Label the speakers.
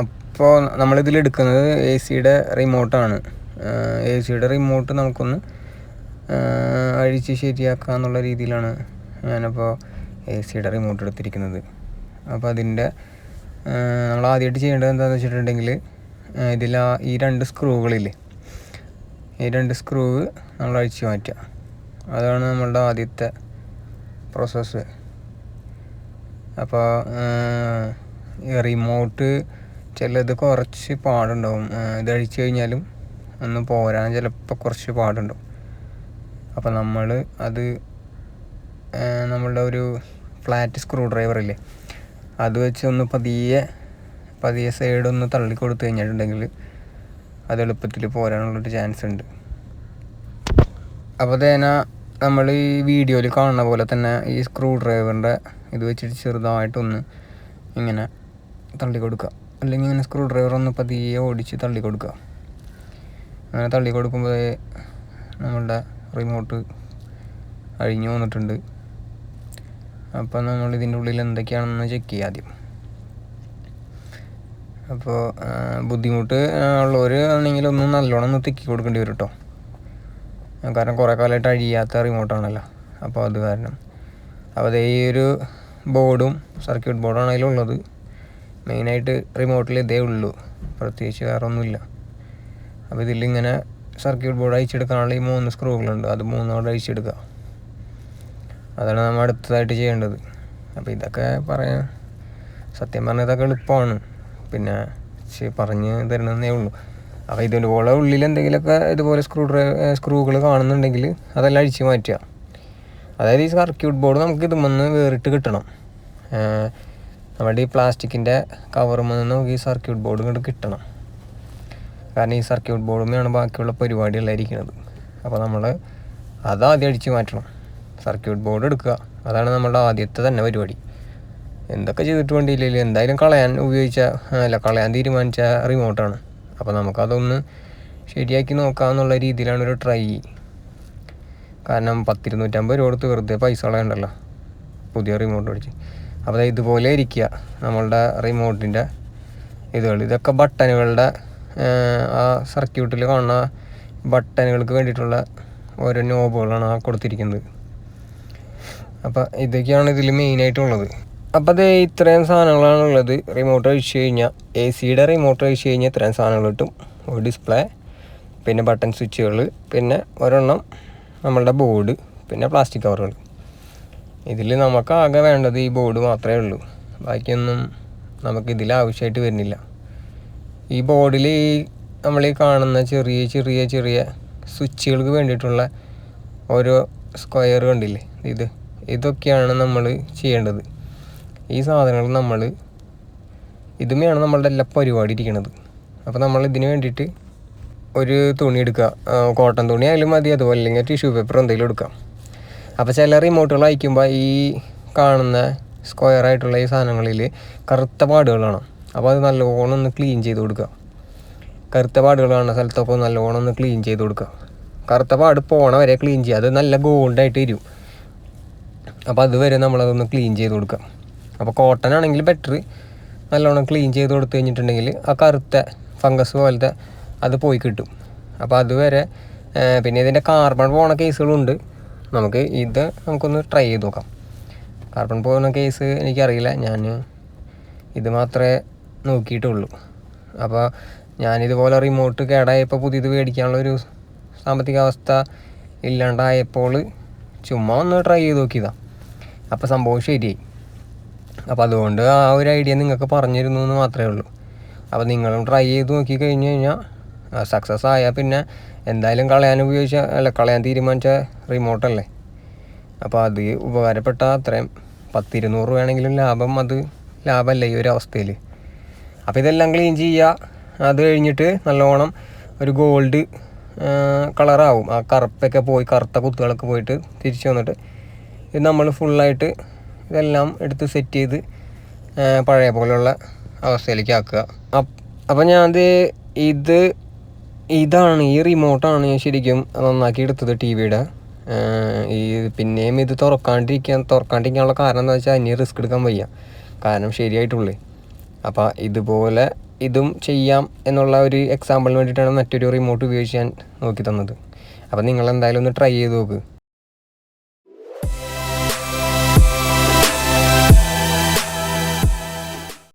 Speaker 1: അപ്പോൾ നമ്മളിതിലെടുക്കുന്നത് എ സിയുടെ റിമോട്ടാണ്. എ സിയുടെ റിമോട്ട് നമുക്കൊന്ന് അഴിച്ച് ശരിയാക്കുക എന്നുള്ള രീതിയിലാണ് ഞാനിപ്പോൾ എ സിയുടെ റിമോട്ട് എടുത്തിരിക്കുന്നത്. അപ്പോൾ അതിൻ്റെ നമ്മൾ ആദ്യമായിട്ട് ചെയ്യേണ്ടത് എന്താണെന്ന് വെച്ചിട്ടുണ്ടെങ്കിൽ ഈ 2 സ്ക്രൂകളില്ലേ, ഈ 2 സ്ക്രൂവ് നമ്മൾ അഴിച്ച് മാറ്റുക. അതാണ് നമ്മളുടെ ആദ്യത്തെ പ്രോസസ്സ്. അപ്പോൾ റിമോട്ട് ചിലത് കുറച്ച് പാടുണ്ടാവും. ഇത് അഴിച്ചു കഴിഞ്ഞാലും ഒന്ന് പോരാൻ ചിലപ്പോൾ കുറച്ച് പാടുണ്ടാവും. അപ്പോൾ നമ്മൾ അത് നമ്മളുടെ ഒരു ഫ്ലാറ്റ് സ്ക്രൂ ഡ്രൈവറില്ലേ, അത് വെച്ച് ഒന്ന് പതിയെ സൈഡൊന്ന് തള്ളി കൊടുത്തു കഴിഞ്ഞിട്ടുണ്ടെങ്കിൽ അത് എളുപ്പത്തിൽ പോരാനുള്ളൊരു ചാൻസ് ഉണ്ട്. അപ്പോൾ നമ്മൾ ഈ വീഡിയോയിൽ കാണുന്ന പോലെ തന്നെ ഈ സ്ക്രൂ ഡ്രൈവറിൻ്റെ ഇത് വെച്ചിട്ട് ചെറുതായിട്ടൊന്ന് ഇങ്ങനെ തള്ളി കൊടുക്കുക. അല്ലെങ്കിൽ ഇങ്ങനെ സ്ക്രൂ ഡ്രൈവർ ഒന്ന് പതിയെ ഓടിച്ച് തള്ളി കൊടുക്കുക. അങ്ങനെ തള്ളി കൊടുക്കുമ്പോൾ നമ്മളുടെ റിമോട്ട് അഴിഞ്ഞു വന്നിട്ടുണ്ട്. അപ്പോൾ നമ്മൾ ഇതിൻ്റെ ഉള്ളിൽ എന്തൊക്കെയാണെന്ന് ചെക്ക് ചെയ്യുക ആദ്യം. അപ്പോൾ ബുദ്ധിമുട്ട് ഉള്ളവർ ആണെങ്കിൽ ഒന്ന് നല്ലോണം ഒന്ന് തിക്കി കൊടുക്കേണ്ടി വരും കേട്ടോ. കാരണം കുറേ കാലമായിട്ട് അഴിയാത്ത റിമോട്ടാണല്ലോ. അപ്പോൾ അത് കാരണം അപ്പോൾ ഈ ഒരു ബോർഡും സർക്യൂട്ട് ബോർഡാണെങ്കിലും ഉള്ളത്. മെയിനായിട്ട് റിമോട്ടിൽ ഇതേ ഉള്ളൂ, പ്രത്യേകിച്ച് വേറെ ഒന്നുമില്ല. അപ്പോൾ ഇതിലിങ്ങനെ സർക്യൂട്ട് ബോർഡ് അഴിച്ചെടുക്കാനുള്ള ഈ 3 സ്ക്രൂകളുണ്ട്. അത് 3 അവിടെ അഴിച്ചെടുക്കുക. അതാണ് നമ്മൾ അടുത്തതായിട്ട് ചെയ്യേണ്ടത്. അപ്പോൾ ഇതൊക്കെ സത്യം പറഞ്ഞാൽ ഇതൊക്കെ എളുപ്പമാണ്, പിന്നെ പറഞ്ഞ് തരണമെന്നേ ഉള്ളൂ. അപ്പോൾ ഇതുപോലെ ഉള്ളിൽ എന്തെങ്കിലുമൊക്കെ ഇതുപോലെ സ്ക്രൂകൾ കാണുന്നുണ്ടെങ്കിൽ അതെല്ലാം അഴിച്ച് മാറ്റുക. അതായത് ഈ സർക്യൂട്ട് ബോർഡ് നമുക്ക് ഇതുമെന്ന് വേറിട്ട് കിട്ടണം. നമ്മുടെ ഈ പ്ലാസ്റ്റിക്കിൻ്റെ കവറുമെന്ന് നമുക്ക് ഈ സർക്യൂട്ട് ബോർഡ് ഇങ്ങോട്ട് കിട്ടണം. കാരണം ഈ സർക്യൂട്ട് ബോർഡുമാണ് ബാക്കിയുള്ള പരിപാടികളെല്ലാം ഇരിക്കുന്നത്. അപ്പോൾ നമ്മൾ അതാദ്യം അടിച്ച് മാറ്റണം. സർക്യൂട്ട് ബോർഡ് എടുക്കുക, അതാണ് നമ്മളുടെ ആദ്യത്തെ തന്നെ പരിപാടി. എന്തൊക്കെ ചെയ്തിട്ട് വേണ്ടിയില്ലെങ്കിൽ എന്തായാലും കളയാൻ തീരുമാനിച്ച റിമോട്ടാണ്. അപ്പോൾ നമുക്കതൊന്ന് ശരിയാക്കി നോക്കാമെന്നുള്ള രീതിയിലാണ് ഒരു ട്രൈ. കാരണം 250 രൂപ കൊടുത്ത് വെറുതെ പൈസ കളയണ്ടല്ലോ പുതിയ റിമോട്ട് മേടിച്ച്. അപ്പോൾ ഇതുപോലെ ഇരിക്കുക നമ്മളുടെ റിമോട്ടിൻ്റെ ഇതൊക്കെ ബട്ടണുകളുടെ ആ സർക്യൂട്ടിൽ കാണുന്ന ബട്ടണുകൾക്ക് വേണ്ടിയിട്ടുള്ള ഓരോ നോബുകളാണ് കൊടുത്തിരിക്കുന്നത്. അപ്പോൾ ഇതൊക്കെയാണ് ഇതിൽ മെയിനായിട്ടുള്ളത്. അപ്പോൾ ഇത്രയും സാധനങ്ങളാണുള്ളത്. റിമോട്ട് അഴിച്ച് കഴിഞ്ഞാൽ എ സിയുടെ റിമോട്ട് അഴിച്ച് കഴിഞ്ഞാൽ ഇത്രയും സാധനങ്ങൾ കിട്ടും. ഒരു ഡിസ്പ്ലേ, പിന്നെ ബട്ടൺ സ്വിച്ചുകൾ, പിന്നെ ഒരെണ്ണം നമ്മളുടെ ബോർഡ്, പിന്നെ പ്ലാസ്റ്റിക് കവറുകൾ. ഇതിൽ നമുക്ക് ആകെ വേണ്ടത് ഈ ബോർഡ് മാത്രമേ ഉള്ളൂ. ബാക്കിയൊന്നും നമുക്കിതിൽ ആവശ്യമായിട്ട് വരുന്നില്ല. ഈ ബോർഡിൽ നമ്മൾ ഈ കാണുന്ന ചെറിയ ചെറിയ ചെറിയ സ്വിച്ചുകൾക്ക് വേണ്ടിയിട്ടുള്ള ഓരോ സ്ക്വയർ കണ്ടില്ലേ, ഇതൊക്കെയാണ് നമ്മൾ ചെയ്യേണ്ടത്. ഈ സാധനങ്ങൾ ഇതുമേയാണ് നമ്മളുടെ എല്ലാ പരിപാടി ഇരിക്കുന്നത്. അപ്പോൾ നമ്മൾ ഇതിന് വേണ്ടിയിട്ട് ഒരു തുണി എടുക്കുക, കോട്ടൺ തുണി ആയാലും മതി, അതുപോലെ അല്ലെങ്കിൽ ടിഷ്യൂ പേപ്പർ എന്തെങ്കിലും എടുക്കാം. അപ്പോൾ ചില റിമോട്ടുകൾ അയക്കുമ്പോൾ ഈ കാണുന്ന സ്ക്വയറായിട്ടുള്ള ഈ സാധനങ്ങളിൽ കറുത്ത പാടുകളാണ്. അപ്പോൾ അത് നല്ലോണം ഒന്ന് ക്ലീൻ ചെയ്ത് കൊടുക്കുക. കറുത്ത പാടുകൾ കാണുന്ന സ്ഥലത്തൊക്കെ നല്ലോണം ഒന്ന് ക്ലീൻ ചെയ്ത് കൊടുക്കുക. കറുത്ത പാട് പോണ വരെ ക്ലീൻ ചെയ്യുക. അത് നല്ല ഗോൾഡായിട്ട് വരും. അപ്പോൾ അതുവരെ നമ്മളതൊന്ന് ക്ലീൻ ചെയ്ത് കൊടുക്കുക. അപ്പോൾ കോട്ടൺ ആണെങ്കിൽ ബെറ്റർ. നല്ലോണം ക്ലീൻ ചെയ്ത് കൊടുത്തു കഴിഞ്ഞിട്ടുണ്ടെങ്കിൽ ആ കറുത്ത ഫംഗസ് പോലത്തെ അത് പോയി കിട്ടും. അപ്പോൾ അതുവരെ പിന്നെ ഇതിൻ്റെ കാർബൺ പോണ കേസുകളുണ്ട്. നമുക്കൊന്ന് ട്രൈ ചെയ്ത് നോക്കാം. കാർബൺ പോകുന്ന കേസ് എനിക്കറിയില്ല, ഞാൻ ഇത് മാത്രമേ നോക്കിയിട്ടുള്ളൂ. അപ്പോൾ ഞാനിതുപോലെ റിമോട്ട് കേടായപ്പോൾ പുതിയത് മേടിക്കാനുള്ളൊരു സാമ്പത്തിക അവസ്ഥ ഇല്ലാണ്ടായപ്പോൾ ചുമ്മാ ഒന്ന് ട്രൈ ചെയ്ത് നോക്കിയതാണ്. അപ്പോൾ സംഭവം ശരിയായി. അപ്പോൾ അതുകൊണ്ട് ആ ഒരു ഐഡിയ നിങ്ങൾക്ക് പറഞ്ഞിരുന്നു എന്ന് മാത്രമേ ഉള്ളൂ. അപ്പോൾ നിങ്ങളും ട്രൈ ചെയ്ത് നോക്കി കഴിഞ്ഞ് കഴിഞ്ഞാൽ സക്സസ് ആയാൽ പിന്നെ എന്തായാലും കളയാൻ തീരുമാനിച്ച റിമോട്ടല്ലേ. അപ്പോൾ അത് ഉപകാരപ്പെട്ട അത്രയും 10-200 രൂപയാണെങ്കിലും ലാഭമല്ല ഈ ഒരു അവസ്ഥയിൽ. അപ്പോൾ ഇതെല്ലാം ക്ലീൻ ചെയ്യുക. അത് കഴിഞ്ഞിട്ട് നല്ലോണം ഒരു ഗോൾഡ് കളറാവും. ആ കറുപ്പൊക്കെ പോയി, കറുത്ത കുത്തുകളൊക്കെ പോയിട്ട് തിരിച്ചു വന്നിട്ട് ഇത് നമ്മൾ ഫുള്ളായിട്ട് ഇതെല്ലാം എടുത്ത് സെറ്റ് ചെയ്ത് പഴയ പോലെയുള്ള അവസ്ഥയിലേക്ക് ആക്കുക. അപ്പോൾ ഇതാണ് ഈ റിമോട്ടാണ് ഞാൻ ശരിക്കും നന്നാക്കി എടുത്തത് ടി വിയുടെ. പിന്നെയും ഇത് തുറക്കാണ്ടിരിക്കാനുള്ള കാരണം എന്താ വെച്ചാൽ ഇനി റിസ്ക് എടുക്കാൻ വയ്യ, കാരണം ശരിയായിട്ടുള്ളേ. അപ്പോൾ ഇതുപോലെ ഇതും ചെയ്യാം എന്നുള്ള ഒരു എക്സാമ്പിളിന് വേണ്ടിയിട്ടാണ് മറ്റൊരു റിമോട്ട് ഉപയോഗിച്ച് ഞാൻ നോക്കി തന്നത്. അപ്പോൾ നിങ്ങൾ എന്തായാലും ഒന്ന് ട്രൈ ചെയ്ത് നോക്ക്.